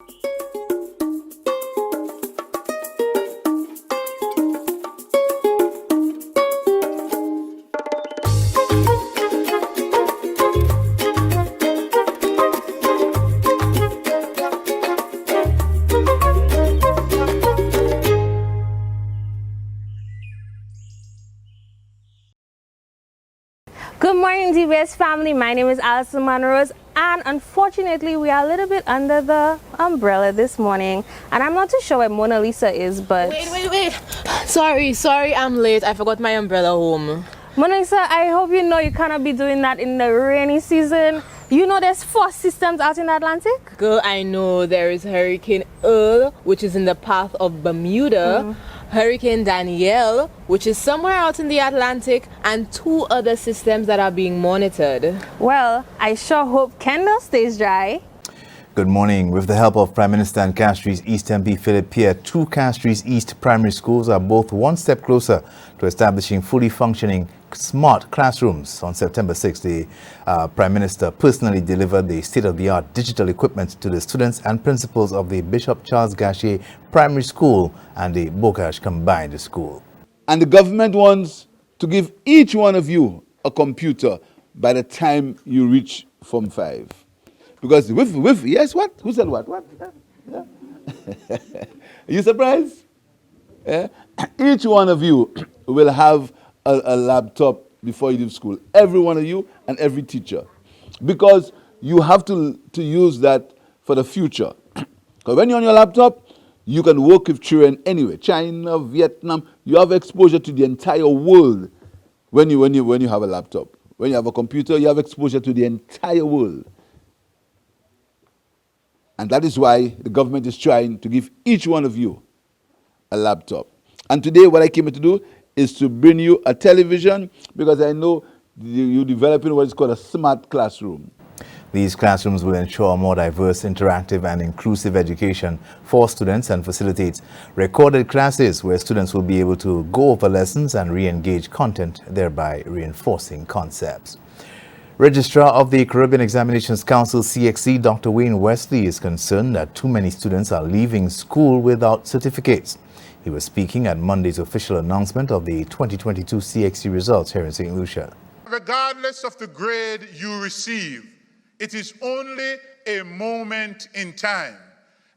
Good morning, DBS family. My name is Alison Monrose, and unfortunately, we are a little bit under the umbrella this morning. And I'm not too sure where Mona Lisa is, but Wait. Sorry, I'm late. I forgot my umbrella home. Mona Lisa, I hope you know you cannot be doing that in the rainy season. You know there's 4 systems out in the Atlantic? Girl, I know there is Hurricane Earl, which is in the path of Bermuda. Hurricane Danielle, which is somewhere out in the Atlantic, and 2 other systems that are being monitored. Well, I sure hope Kendall stays dry. Good morning. With the help of Prime Minister and Castries East MP Philip Pierre, 2 Castries East primary schools are both one step closer to establishing fully functioning smart classrooms. On September 6th, the Prime Minister personally delivered the state-of-the-art digital equipment to the students and principals of the Bishop Charles Gachet Primary School and the Bocage Combined School. And the government wants to give each one of you a computer by the time you reach Form 5. Because yes, what? Who said what? What? Yeah. Are you surprised? Yeah? Each one of you will have a laptop before you leave school. Every one of you and every teacher. Because you have to use that for the future. Because when you're on your laptop, you can work with children anywhere. China, Vietnam, you have exposure to the entire world when you have a laptop. When you have a computer, you have exposure to the entire world. And that is why the government is trying to give each one of you a laptop. And today what I came here to do is to bring you a television, because I know you're developing what is called a smart classroom. These classrooms will ensure a more diverse, interactive and inclusive education for students and facilitate recorded classes where students will be able to go over lessons and re-engage content, thereby reinforcing concepts. Registrar of the Caribbean Examinations Council, CXC, Dr. Wayne Wesley, is concerned that too many students are leaving school without certificates. He was speaking at Monday's official announcement of the 2022 CXC results here in St. Lucia. Regardless of the grade you receive, it is only a moment in time,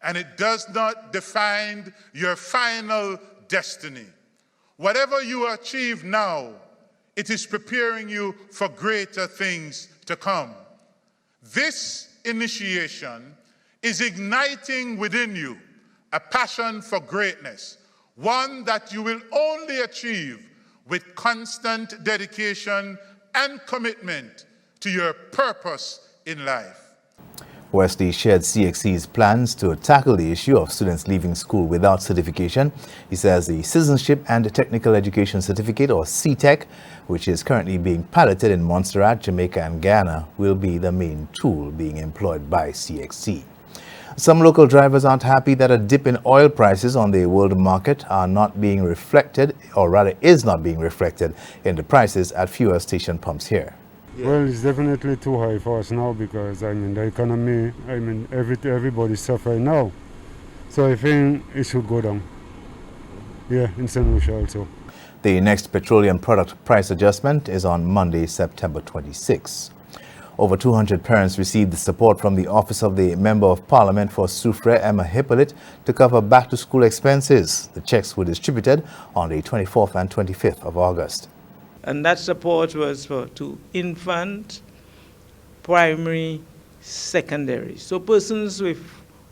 and it does not define your final destiny. Whatever you achieve now, it is preparing you for greater things to come. This initiation is igniting within you a passion for greatness, one that you will only achieve with constant dedication and commitment to your purpose in life. Wesley shared CXC's plans to tackle the issue of students leaving school without certification. He says the Citizenship and Technical Education Certificate, or CTEC, which is currently being piloted in Montserrat, Jamaica and Guyana, will be the main tool being employed by CXC. Some local drivers aren't happy that a dip in oil prices on the world market are not being reflected, or rather is not being reflected in the prices at fuel station pumps here. Well, it's definitely too high for us now because, the economy, everybody's suffering now. So I think it should go down. Yeah, in St. Lucia also. The next petroleum product price adjustment is on Monday, September 26. Over 200 parents received the support from the Office of the Member of Parliament for Soufrière, Emma Hippolyte, to cover back-to-school expenses. The checks were distributed on the 24th and 25th of August. And that support was to infant, primary, secondary. So persons with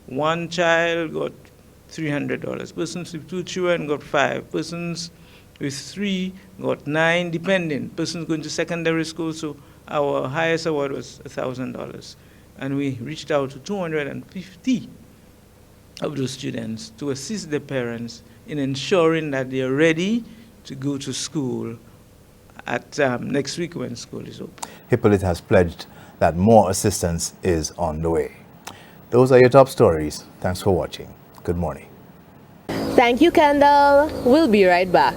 1 child got $300. Persons with 2 children got 5. Persons with 3 got 9, depending. Persons going to secondary school, so our highest award was $1,000. And we reached out to 250 of those students to assist the parents in ensuring that they are ready to go to school at next week when school is open. Hippolyte has pledged that more assistance is on the way. Those are your top stories. Thanks for watching. Good morning. Thank you, Kendall. We'll be right back.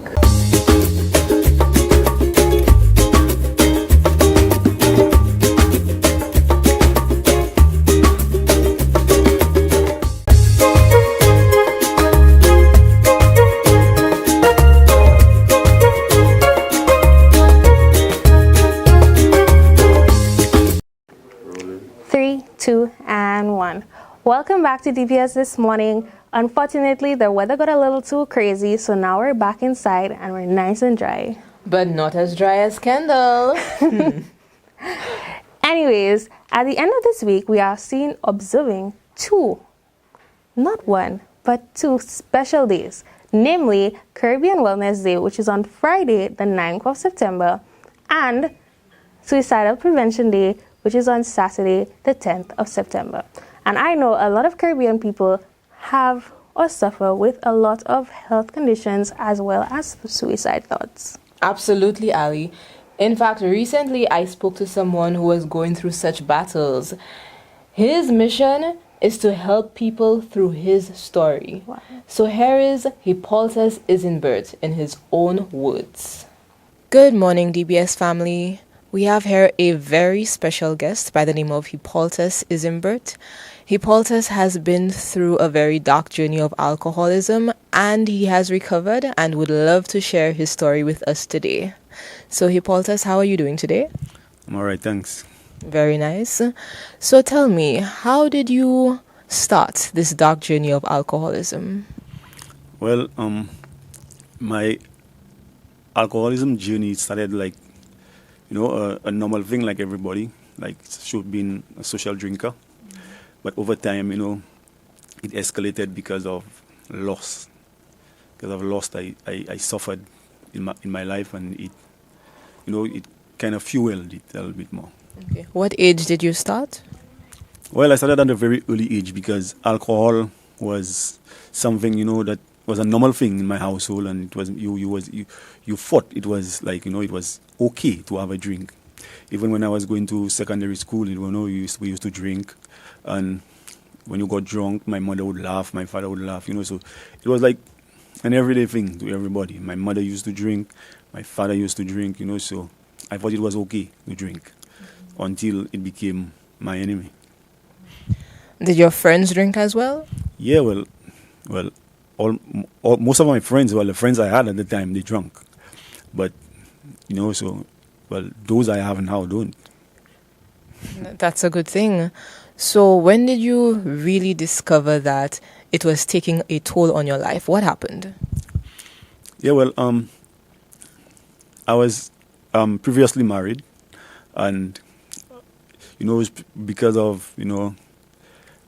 Welcome back to DPS this morning. Unfortunately, the weather got a little too crazy, so now we're back inside and we're nice and dry. But not as dry as Kendall. Anyways, at the end of this week, we are observing two, not one, but two special days, namely Caribbean Wellness Day, which is on Friday, the 9th of September, and Suicidal Prevention Day, which is on Saturday, the 10th of September. And I know a lot of Caribbean people have or suffer with a lot of health conditions as well as suicide thoughts. Absolutely, Ali. In fact, recently I spoke to someone who was going through such battles. His mission is to help people through his story. Wow. So here is Hippolytus Isenbert in his own words. Good morning, DBS family. We have here a very special guest by the name of Hippolytus Isenbert. Hippolytus has been through a very dark journey of alcoholism and he has recovered and would love to share his story with us today. So Hippolytus, how are you doing today? I'm all right, thanks. Very nice. So tell me, how did you start this dark journey of alcoholism? Well, my alcoholism journey started like, a normal thing like everybody, like should being a social drinker. But over time, it escalated because of loss. Because of loss I suffered in my life, and it kind of fueled it a little bit more. Okay. What age did you start? Well, I started at a very early age because alcohol was something, that was a normal thing in my household, and it was you thought it was like, it was okay to have a drink. Even when I was going to secondary school, we used to drink, and when you got drunk, my mother would laugh, my father would laugh, so it was like an everyday thing to everybody. My mother used to drink, my father used to drink, so I thought it was okay to drink until it became my enemy. Did your friends drink as well? Yeah, well, most of my friends, the friends I had at the time, they drank. But, those I have now don't. That's a good thing. So when did you really discover that it was taking a toll on your life? What happened? Yeah, well, I was previously married, and, it was because of,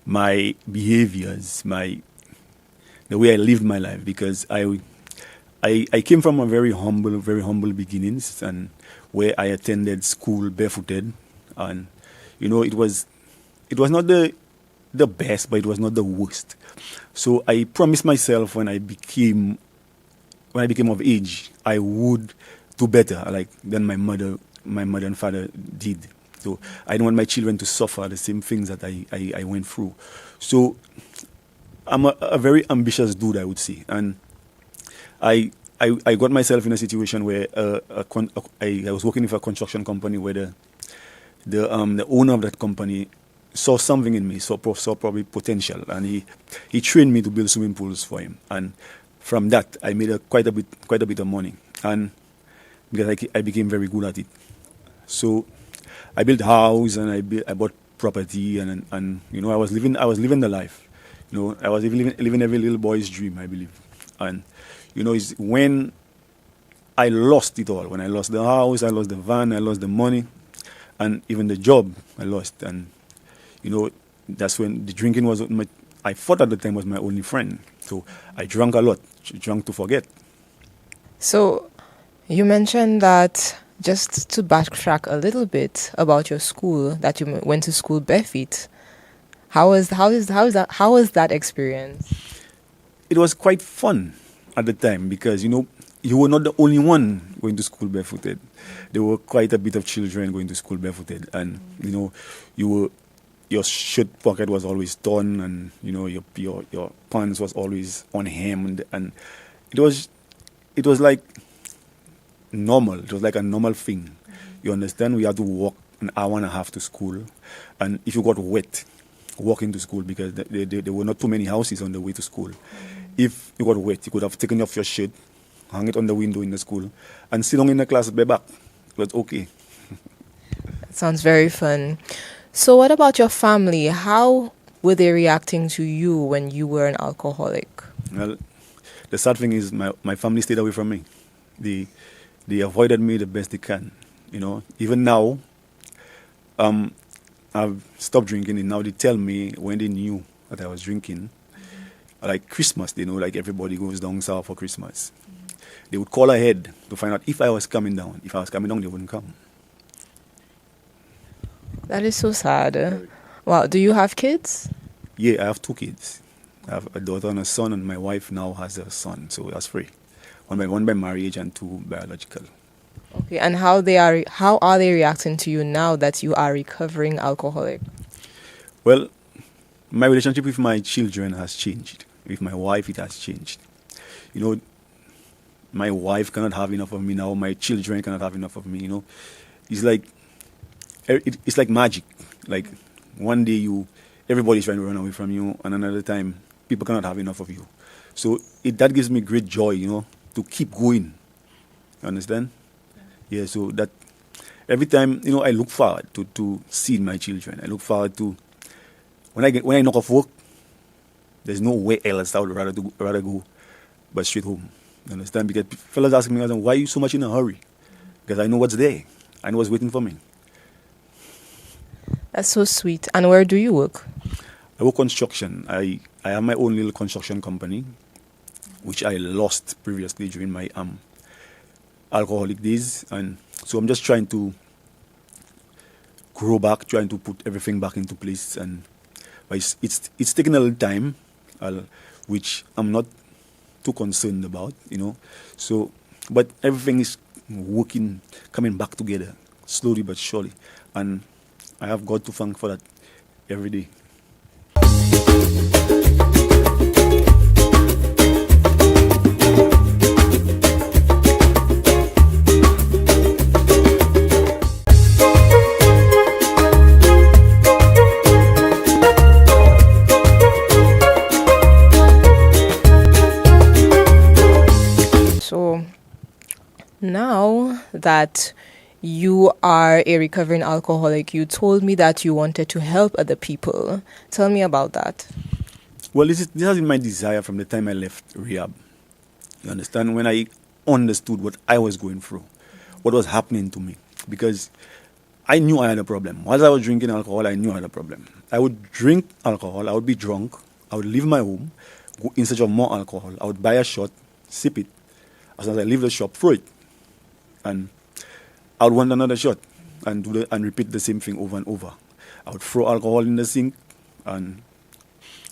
my behaviors, the way I lived my life, because I came from a very humble beginnings, and where I attended school barefooted, and it was not the best, but it was not the worst. So I promised myself when I became of age, I would do better, like than my mother and father did. So I don't want my children to suffer the same things that I went through. So I'm a very ambitious dude, I would say, and I got myself in a situation where I was working with a construction company where the owner of that company saw something in me, saw probably potential, and he trained me to build swimming pools for him. And from that, I made quite a bit of money, and because I became very good at it. So I built a house and I bought property, and I was living the life. I was living every little boy's dream, I believe. And it's when I lost it all. When I lost the house, I lost the van, I lost the money, and even the job I lost. And that's when the drinking was I thought at the time was my only friend. So I drank a lot, drank to forget. So you mentioned that, just to backtrack a little bit about your school, that you went to school barefoot. How was that experience? It was quite fun at the time because you were not the only one going to school barefooted. There were quite a bit of children going to school barefooted, and your shirt pocket was always torn, and your pants was always unhemmed, and it was like normal. It was like a normal thing. You understand? We had to walk an hour and a half to school, and if you got wet walking to school, because there were not too many houses on the way to school, if you got wet, you could have taken off your shirt, hung it on the window in the school, and sit down in the class bareback. It was okay. That sounds very fun. So what about your family? How were they reacting to you when you were an alcoholic? Well, the sad thing is my family stayed away from me. They avoided me the best they can. You know, even now, I've stopped drinking, and now they tell me when they knew that I was drinking, like Christmas, they know, like everybody goes down south for Christmas. They would call ahead to find out if I was coming down. If I was coming down, they wouldn't come. That is so sad. Wow, do you have kids? Yeah, I have 2 kids. I have a daughter and a son, and my wife now has a son, so that's 3. One by marriage and 2 biological. Okay, and how are they reacting to you now that you are recovering alcoholic? Well, my relationship with my children has changed. With my wife, it has changed. You know, my wife cannot have enough of me now. My children cannot have enough of me. You know, it's like magic. Like one day everybody's trying to run away from you, and another time people cannot have enough of you. So that gives me great joy, you know, to keep going. You understand? Yeah. So that every time, you know, I look forward to seeing my children. I look forward to when I knock off work. There's nowhere else I would rather go but straight home. You understand? Because fellas ask me, why are you so much in a hurry? Because I know what's there. I know what's waiting for me. That's so sweet. And where do you work? I work construction. I have my own little construction company, which I lost previously during my alcoholic days. And so I'm just trying to grow back, trying to put everything back into place. But it's taking a little time, which I'm not too concerned about, you know. So, but everything is working, coming back together, slowly but surely. And I have God to thank for that every day. Now that you are a recovering alcoholic, you told me that you wanted to help other people. Tell me about that. Well, this has been my desire from the time I left rehab. You understand? When I understood what I was going through, what was happening to me. Because I knew I had a problem. While I was drinking alcohol, I knew I had a problem. I would drink alcohol, I would be drunk, I would leave my home, go in search of more alcohol. I would buy a shot, sip it. As soon as I leave the shop, throw it. And I would want another shot and repeat the same thing over and over. I would throw alcohol in the sink and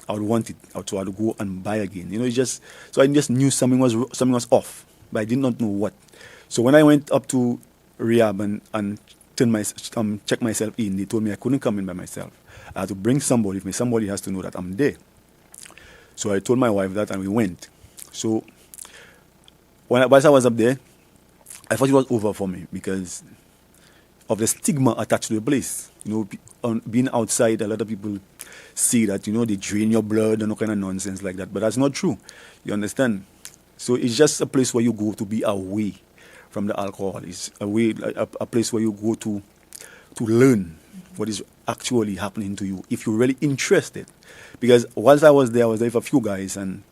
I would want it. So I would go and buy again. You know, so I just knew something was off, but I did not know what. So when I went up to rehab and check myself in, they told me I couldn't come in by myself. I had to bring somebody with me. Somebody has to know that I'm there. So I told my wife that and we went. So whilst I was up there, I thought it was over for me because of the stigma attached to the place. You know, being outside, a lot of people see that, you know, they drain your blood and all kind of nonsense like that. But that's not true. You understand? So it's just a place where you go to be away from the alcohol. It's a place where you go to learn what is actually happening to you if you're really interested. Because whilst I was there with a few guys and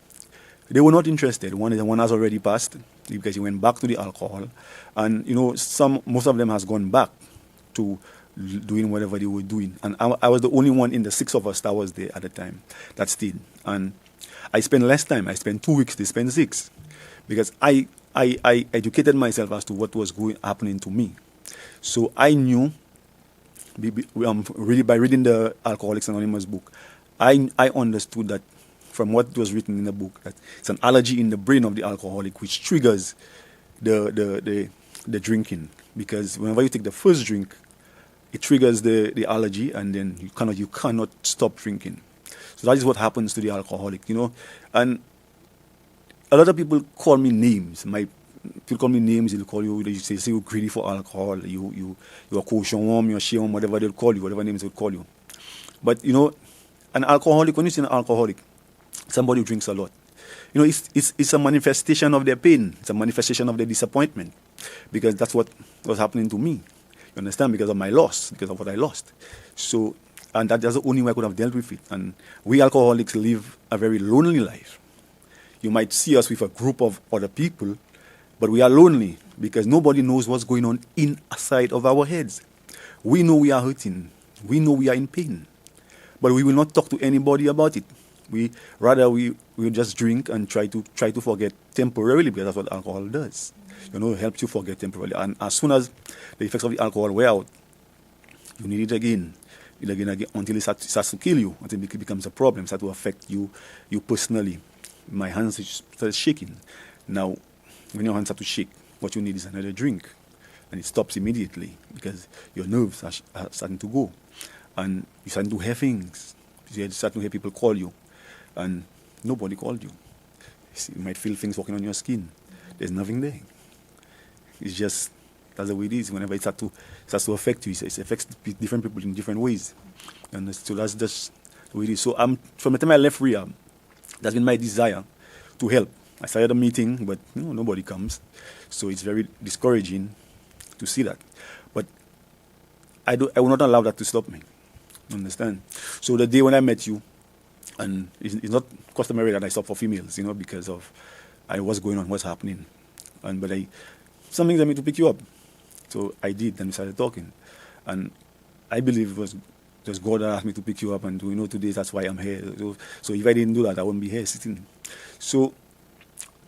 they were not interested. One has already passed because he went back to the alcohol, and you know most of them has gone back to doing whatever they were doing. And I was the only one in the 6 of us that was there at the time that stayed. And I spent less time. I spent 2 weeks. They spent 6 because I educated myself as to what was happening to me. So I knew, really by reading the Alcoholics Anonymous book, I understood that from what was written in the book, that it's an allergy in the brain of the alcoholic which triggers the drinking. Because whenever you take the first drink, it triggers the allergy, and then you cannot stop drinking. So that is what happens to the alcoholic, you know. And a lot of people call me names. People call me names. They'll call you. They say you're greedy for alcohol. You're a cochon, you're a shame, whatever they'll call you, whatever names they'll call you. But you know, an alcoholic. When you see an alcoholic, somebody who drinks a lot, you know, it's a manifestation of their pain. It's a manifestation of their disappointment, because that's what was happening to me. You understand? Because of my loss, because of what I lost. So And that's the only way I could have dealt with it. And we alcoholics live a very lonely life. You might see us with a group of other people, but we are lonely because nobody knows what's going on inside of our heads. We know we are hurting. We know we are in pain. But we will not talk to anybody about it. We just drink and try to forget temporarily, because that's what alcohol does. It helps you forget temporarily. And as soon as the effects of the alcohol wear out, you need it again until it starts to kill you, until it becomes a problem, starts to affect you personally. My hands start shaking. Now, when your hands start to shake, what you need is another drink. And it stops immediately because your nerves are starting to go. And you're starting to hear things. You're starting to hear people call you. And nobody called you. You might feel things walking on your skin. There's nothing there. It's just, that's the way it is. Whenever it starts to affect you, it affects different people in different ways. And so that's just the way it is. So from the time I left rehab, that's been my desire to help. I started a meeting, but nobody comes. So it's very discouraging to see that. But I will not allow that to stop me. Understand? So the day when I met you, and it's not customary that I stop for females, because of what's going on, what's happening. But something that made me to pick you up. So I did, and we started talking. And I believe it was just God that asked me to pick you up, and today that's why I'm here. So if I didn't do that, I wouldn't be here sitting. So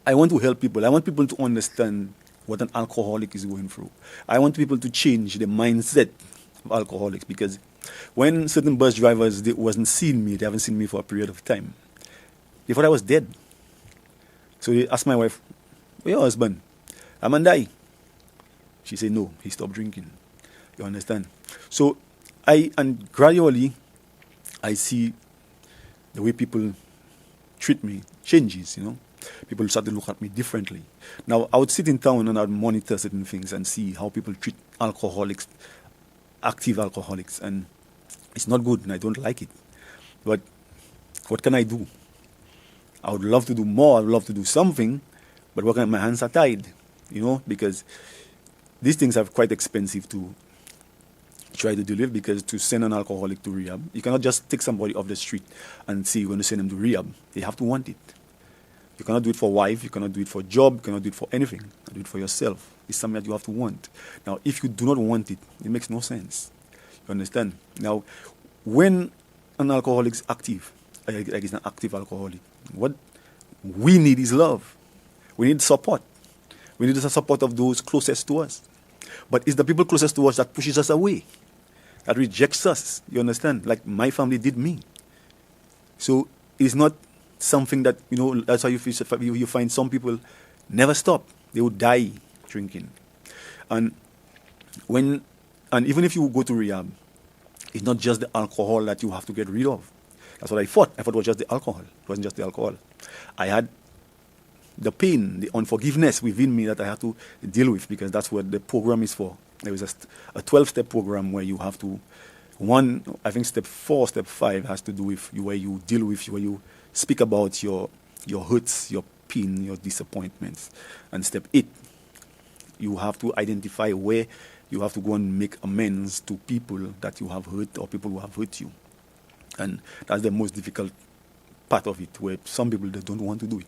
I want to help people. I want people to understand what an alcoholic is going through. I want people to change the mindset of alcoholics, because when certain bus drivers, they wasn't seeing me, they haven't seen me for a period of time, they thought I was dead. So they asked my wife, "Where your husband? I'm gonna die." She said, "No, he stopped drinking." You understand? So and gradually, I see the way people treat me changes, People start to look at me differently. Now, I would sit in town and I would monitor certain things and see how people treat alcoholics, active alcoholics, and it's not good, and I don't like it. But what can I do? I would love to do more. I would love to do something, but my hands are tied, because these things are quite expensive to try to deal with, because to send an alcoholic to rehab, you cannot just take somebody off the street and say you're going to send them to rehab. They have to want it. You cannot do it for wife, you cannot do it for job, you cannot do it for anything. You do it for yourself. It's something that you have to want. Now, if you do not want it, it makes no sense. You understand? Now, when an alcoholic is active, like it's an active alcoholic, what we need is love. We need support. We need the support of those closest to us. But it's the people closest to us that pushes us away, that rejects us. You understand? Like my family did me. So it's not something that, that's why you find some people never stop. They would die drinking. And even if you go to rehab, it's not just the alcohol that you have to get rid of. That's what I thought. I thought it was just the alcohol. It wasn't just the alcohol. I had the pain, the unforgiveness within me that I had to deal with, because that's what the program is for. There was a 12-step program where you have to, I think step 4, step 5 has to do with where you deal with, where you speak about your hurts, your pain, your disappointments. And step 8, you have to identify where you have to go and make amends to people that you have hurt or people who have hurt you. And that's the most difficult part of it, where some people, they don't want to do it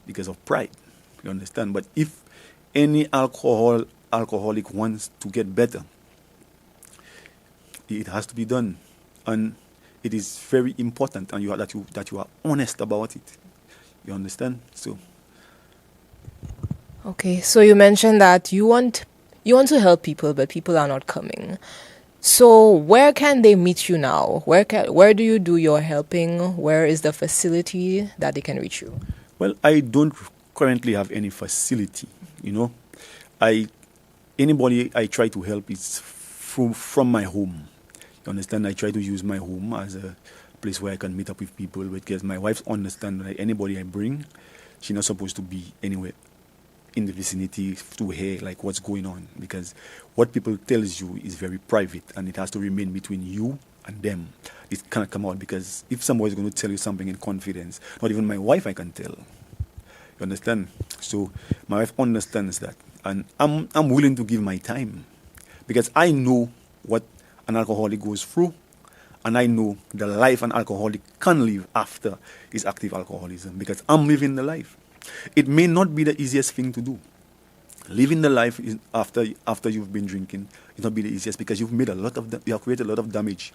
because of pride. You understand? But if any alcoholic wants to get better, it has to be done. And it is very important, and that you are honest about it. You understand? So. Okay, so you mentioned that you want to help people, but people are not coming. So where can they meet you now? Where do you do your helping? Where is the facility that they can reach you? Well, I don't currently have any facility. Anybody I try to help is from my home. You understand? I try to use my home as a place where I can meet up with people, because my wife understands that anybody I bring, she's not supposed to be anywhere in the vicinity to hear like what's going on, because what people tells you is very private, and it has to remain between you and them. It cannot come out, because if somebody is going to tell you something in confidence, not even my wife I can tell. You understand? So my wife understands that, and I'm willing to give my time, because I know what an alcoholic goes through. And I know the life an alcoholic can live after his active alcoholism, because I'm living the life. It may not be the easiest thing to do. Living the life after you've been drinking is not be the easiest, because you have created a lot of damage.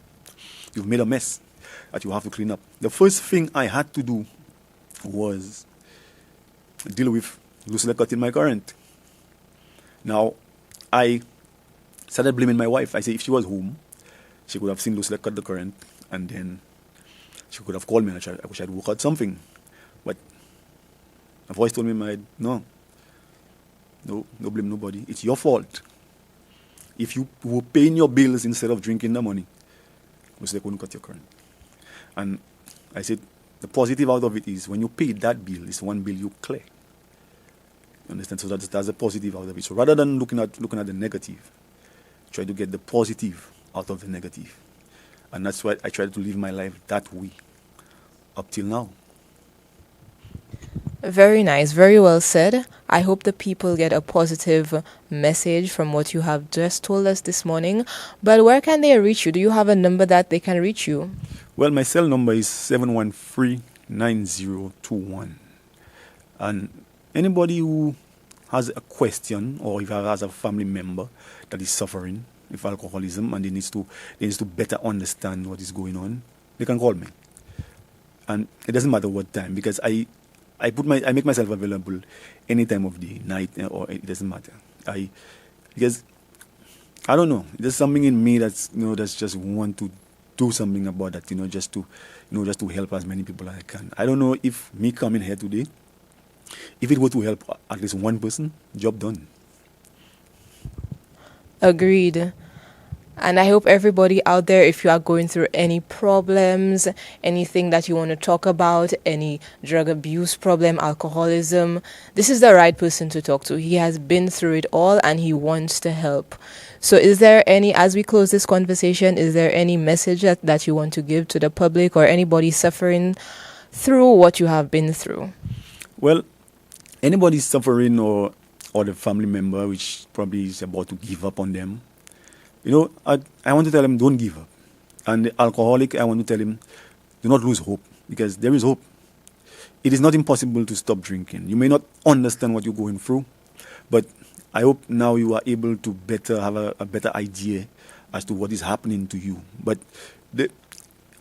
You've made a mess that you have to clean up. The first thing I had to do was deal with Lucilla cutting my current. Now, I started blaming my wife. I said if she was home, she could have seen Lucilla cut the current, and then she could have called me and I wish I'd work out something. But my voice told me, no blame nobody. It's your fault. If you were paying your bills instead of drinking the money, Lucilla couldn't cut your current. And I said, the positive out of it is when you pay that bill, it's one bill you clear. You understand? So that's the positive out of it. So rather than looking at the negative, try to get the positive out of the negative. And that's why I try to live my life that way up till now. Very nice, very well said. I hope the people get a positive message from what you have just told us this morning. But where can they reach you? Do you have a number that they can reach you? Well, my cell number is 713-9021. And anybody who has a question, or if has a family member that is suffering with alcoholism and they needs to better understand what is going on, they can call me. And it doesn't matter what time, because I make myself available any time of the night, or it doesn't matter. Because I don't know, there's something in me that's just want to do something about that, just to help as many people as I can. I don't know if me coming here today, if it were to help at least one person, job done. Agreed. And I hope everybody out there, if you are going through any problems, anything that you want to talk about, any drug abuse problem, alcoholism, this is the right person to talk to. He has been through it all and he wants to help. So is there any, as we close this conversation, is there any message that you want to give to the public or anybody suffering through what you have been through? Well, anybody suffering or the family member which probably is about to give up on them, I want to tell him, don't give up. And the alcoholic, I want to tell him, do not lose hope, because there is hope. It is not impossible to stop drinking. You may not understand what you're going through, but I hope now you are able to have a better idea as to what is happening to you. But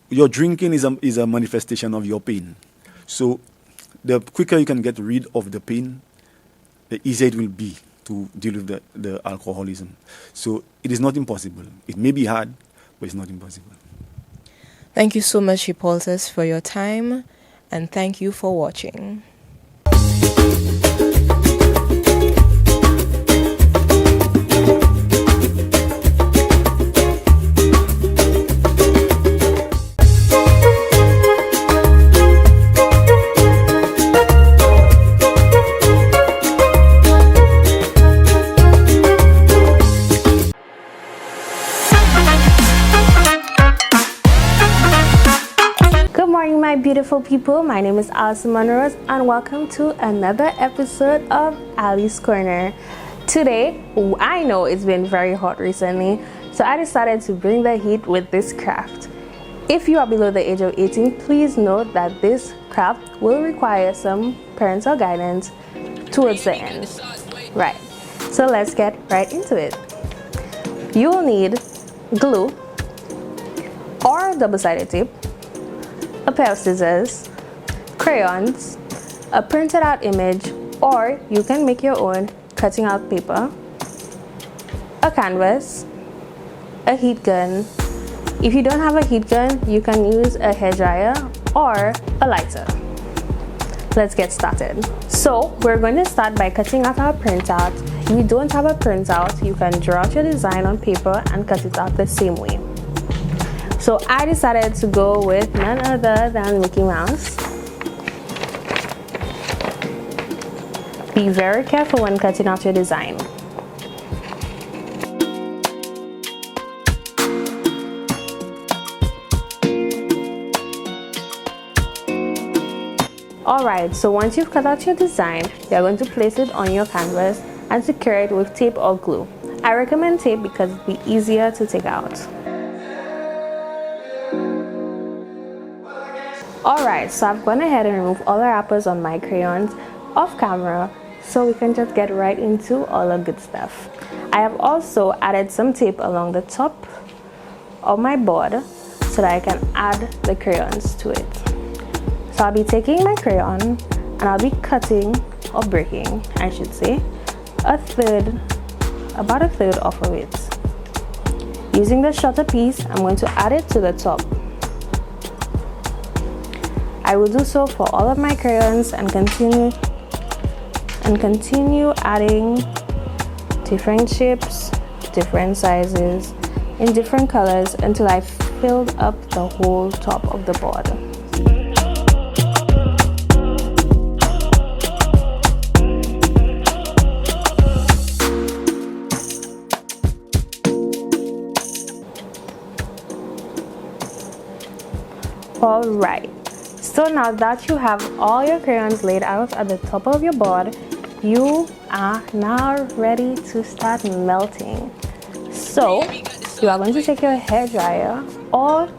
your drinking is a manifestation of your pain. So the quicker you can get rid of the pain, the easier it will be to deal with the alcoholism. So it is not impossible. It may be hard, but it's not impossible. Thank you so much, Hippolytus, for your time, and thank you for watching. My beautiful people, my name is Alison Monroe and welcome to another episode of Ali's Corner. Today, I know it's been very hot recently, so I decided to bring the heat with this craft. If you are below the age of 18, please note that this craft will require some parental guidance towards the end. Right, so let's get right into it. You will need glue or double-sided tape, a pair of scissors, crayons, a printed out image, or you can make your own cutting out paper, a canvas, a heat gun. If you don't have a heat gun, you can use a hairdryer or a lighter. Let's get started. So we're going to start by cutting out our printout. If you don't have a printout, you can draw out your design on paper and cut it out the same way. So I decided to go with none other than Mickey Mouse. Be very careful when cutting out your design. Alright, so once you've cut out your design, you're going to place it on your canvas and secure it with tape or glue. I recommend tape because it'll be easier to take out. Alright, so I've gone ahead and removed all the wrappers on my crayons off camera so we can just get right into all the good stuff. I have also added some tape along the top of my board so that I can add the crayons to it. So I'll be taking my crayon and I'll be cutting or breaking, I should say, about a third off of it. Using the shorter piece, I'm going to add it to the top. I will do so for all of my crayons and continue adding different shapes, different sizes, in different colors until I filled up the whole top of the board. Alright, so now that you have all your crayons laid out at the top of your board, you are now ready to start melting. So you are going to take your hair dryer or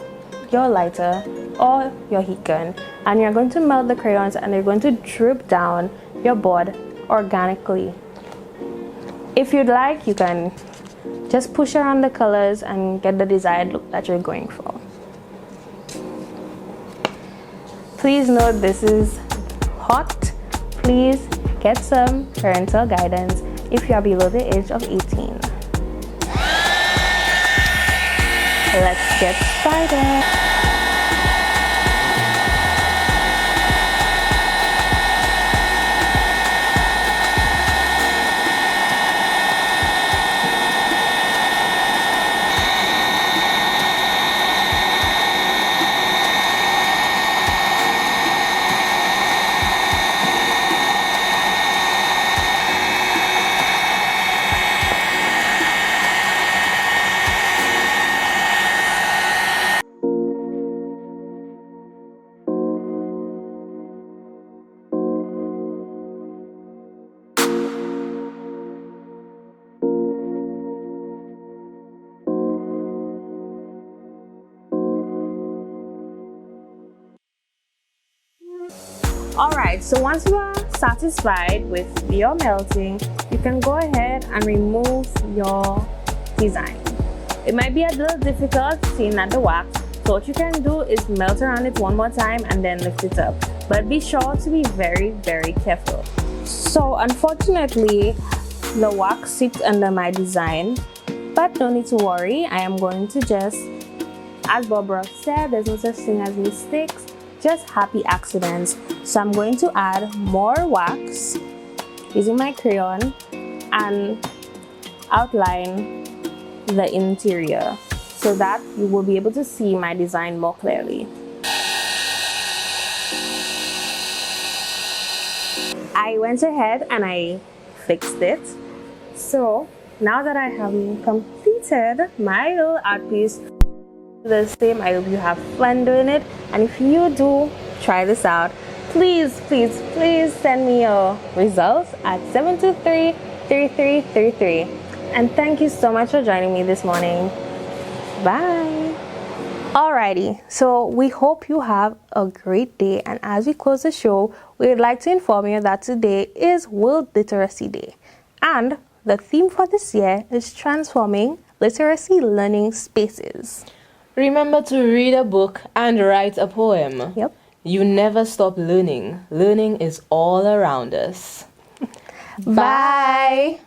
your lighter or your heat gun and you're going to melt the crayons and they're going to drip down your board organically. If you'd like, you can just push around the colors and get the desired look that you're going for. Please note this is hot. Please get some parental guidance if you are below the age of 18. Let's get started. Alright, so once you are satisfied with your melting, you can go ahead and remove your design. It might be a little difficult seeing at the wax, so what you can do is melt around it one more time and then lift it up. But be sure to be very, very careful. So unfortunately, the wax sits under my design, but no need to worry. I am going to just, as Bob Ross said, there's no such thing as mistakes, just happy accidents. So I'm going to add more wax using my crayon and outline the interior so that you will be able to see my design more clearly. I went ahead and I fixed it. So now that I have completed my little art piece, the same, I hope you have fun doing it, and if you do try this out, please send me your results at 723-3333. And thank you so much for joining me this morning. Bye. Alrighty, so we hope you have a great day, and as we close the show, we would like to inform you that today is World Literacy Day, and the theme for this year is transforming literacy learning spaces. Remember to read a book and write a poem. Yep. You never stop learning. Learning is all around us. Bye.